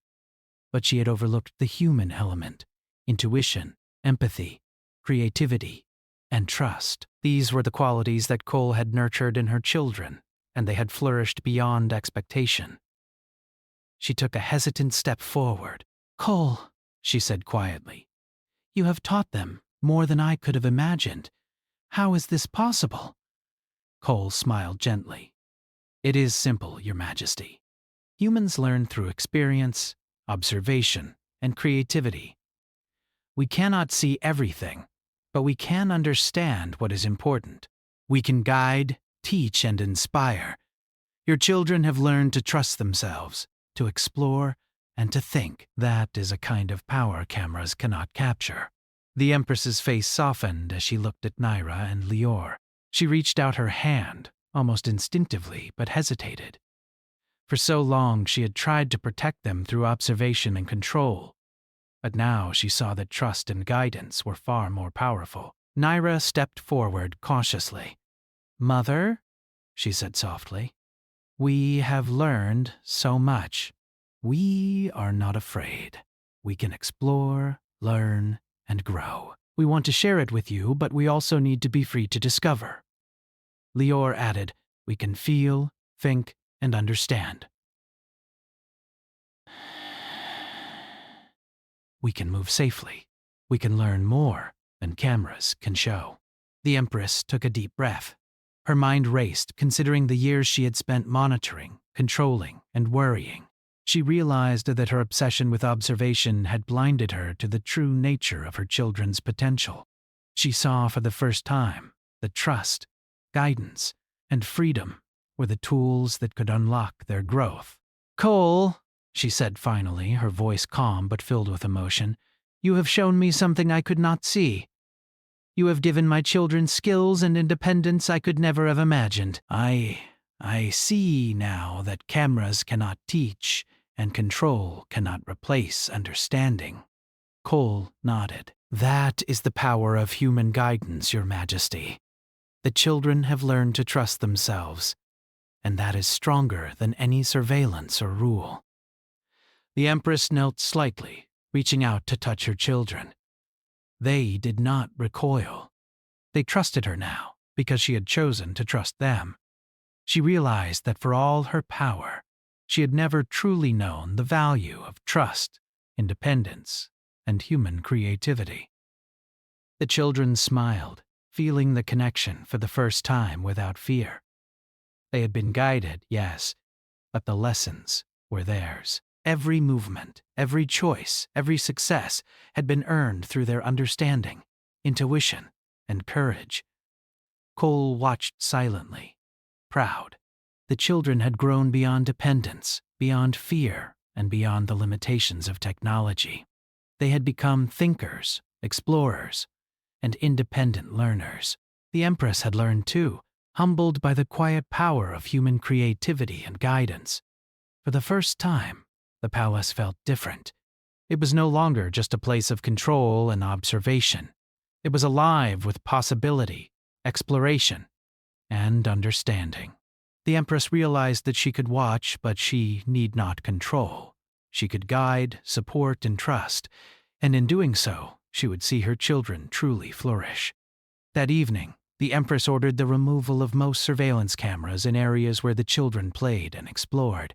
but she had overlooked the human element, intuition, empathy, creativity, and trust. These were the qualities that Cole had nurtured in her children, and they had flourished beyond expectation. She took a hesitant step forward. "Cole," she said quietly, "you have taught them more than I could have imagined. How is this possible?" Cole smiled gently. "It is simple, Your Majesty. Humans learn through experience, observation, and creativity. We cannot see everything, but we can understand what is important. We can guide, teach, and inspire. Your children have learned to trust themselves, to explore, and to think. That is a kind of power cameras cannot capture." The Empress's face softened as she looked at Naira and Lior. She reached out her hand, almost instinctively, but hesitated. For so long she had tried to protect them through observation and control, but now she saw that trust and guidance were far more powerful. Naira stepped forward cautiously. "Mother," she said softly, "we have learned so much. We are not afraid. We can explore, learn, and grow. We want to share it with you, but we also need to be free to discover." Lior added, "We can feel, think, and understand. We can move safely. We can learn more than cameras can show." The Empress took a deep breath. Her mind raced, considering the years she had spent monitoring, controlling, and worrying. She realized that her obsession with observation had blinded her to the true nature of her children's potential. She saw for the first time that trust, guidance, and freedom were the tools that could unlock their growth. "Cole," she said finally, her voice calm but filled with emotion, "you have shown me something I could not see. You have given my children skills and independence I could never have imagined. I see now that cameras cannot teach and control cannot replace understanding." Cole nodded. "That is the power of human guidance, Your Majesty. The children have learned to trust themselves, and that is stronger than any surveillance or rule." The Empress knelt slightly, reaching out to touch her children. They did not recoil. They trusted her now, because she had chosen to trust them. She realized that for all her power, she had never truly known the value of trust, independence, and human creativity. The children smiled, feeling the connection for the first time without fear. They had been guided, yes, but the lessons were theirs. Every movement, every choice, every success had been earned through their understanding, intuition, and courage. Cole watched silently, proud. The children had grown beyond dependence, beyond fear, and beyond the limitations of technology. They had become thinkers, explorers, and independent learners. The Empress had learned too, humbled by the quiet power of human creativity and guidance. For the first time, the palace felt different. It was no longer just a place of control and observation. It was alive with possibility, exploration, and understanding. The Empress realized that she could watch, but she need not control. She could guide, support, and trust, and in doing so, she would see her children truly flourish. That evening, the Empress ordered the removal of most surveillance cameras in areas where the children played and explored.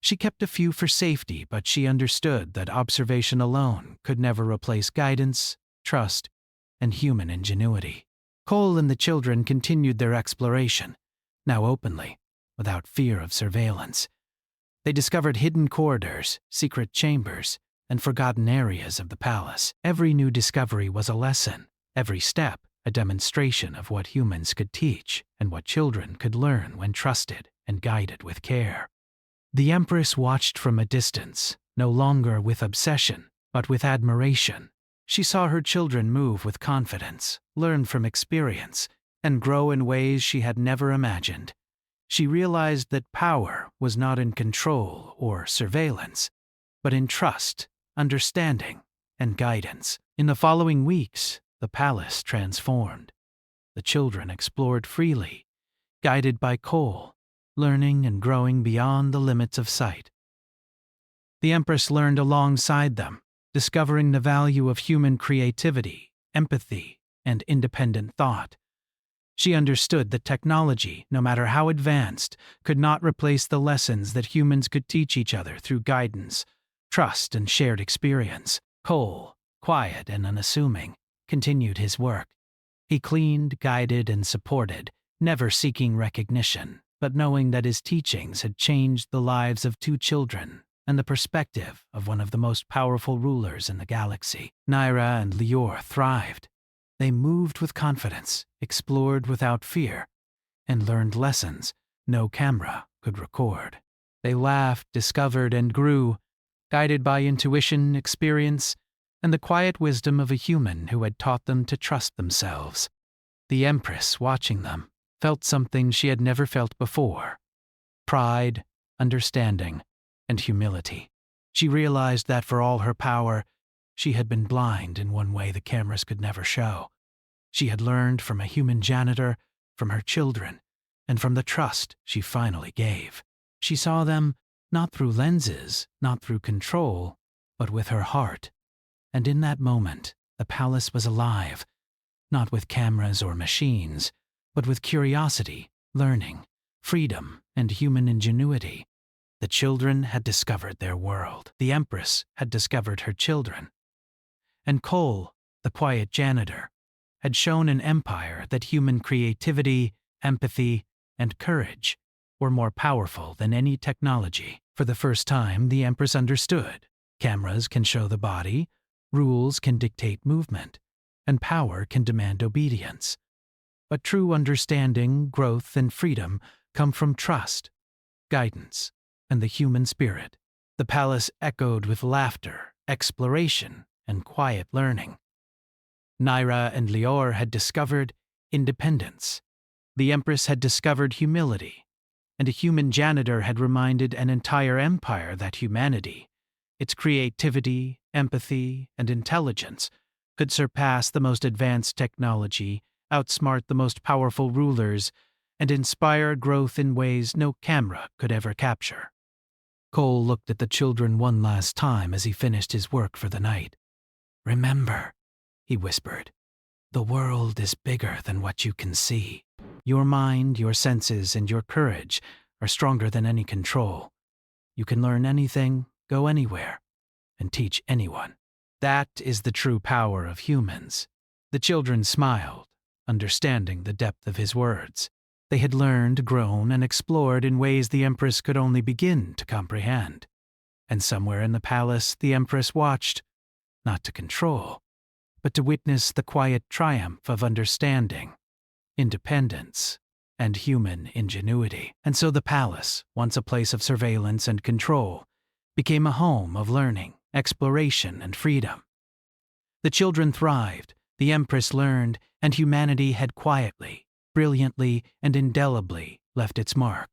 She kept a few for safety, but she understood that observation alone could never replace guidance, trust, and human ingenuity. Cole and the children continued their exploration, now openly, without fear of surveillance. They discovered hidden corridors, secret chambers, and forgotten areas of the palace. Every new discovery was a lesson, every step a demonstration of what humans could teach and what children could learn when trusted and guided with care. The Empress watched from a distance, no longer with obsession, but with admiration. She saw her children move with confidence, learn from experience, and grow in ways she had never imagined. She realized that power was not in control or surveillance, but in trust, understanding, and guidance. In the following weeks, the palace transformed. The children explored freely, guided by Cole, learning and growing beyond the limits of sight. The Empress learned alongside them, discovering the value of human creativity, empathy, and independent thought. She understood that technology, no matter how advanced, could not replace the lessons that humans could teach each other through guidance, trust, and shared experience. Cole, quiet and unassuming, continued his work. He cleaned, guided, and supported, never seeking recognition, but knowing that his teachings had changed the lives of 2 children and the perspective of one of the most powerful rulers in the galaxy. Naira and Lior thrived. They moved with confidence, explored without fear, and learned lessons no camera could record. They laughed, discovered, and grew, guided by intuition, experience, and the quiet wisdom of a human who had taught them to trust themselves. The Empress, watching them, felt something she had never felt before: pride, understanding, and humility. She realized that for all her power, she had been blind in one way the cameras could never show. She had learned from a human janitor, from her children, and from the trust she finally gave. She saw them not through lenses, not through control, but with her heart. And in that moment, the palace was alive, not with cameras or machines, but with curiosity, learning, freedom, and human ingenuity. The children had discovered their world. The Empress had discovered her children. And Cole, the quiet janitor, had shown an empire that human creativity, empathy, and courage were more powerful than any technology. For the first time, the Empress understood. Cameras can show the body, rules can dictate movement, and power can demand obedience. But true understanding, growth, and freedom come from trust, guidance, and the human spirit. The palace echoed with laughter, exploration, and quiet learning. Naira and Lior had discovered independence. The Empress had discovered humility, and a human janitor had reminded an entire empire that humanity, its creativity, empathy, and intelligence, could surpass the most advanced technology, outsmart the most powerful rulers, and inspire growth in ways no camera could ever capture. Cole looked at the children one last time as he finished his work for the night. "Remember," he whispered, "the world is bigger than what you can see. Your mind, your senses, and your courage are stronger than any control. You can learn anything, go anywhere, and teach anyone. That is the true power of humans." The children smiled, understanding the depth of his words. They had learned, grown, and explored in ways the Empress could only begin to comprehend. And somewhere in the palace, the Empress watched, not to control, but to witness the quiet triumph of understanding, independence, and human ingenuity. And so the palace, once a place of surveillance and control, became a home of learning, exploration, and freedom. The children thrived, the Empress learned, and humanity had quietly, brilliantly, and indelibly left its mark.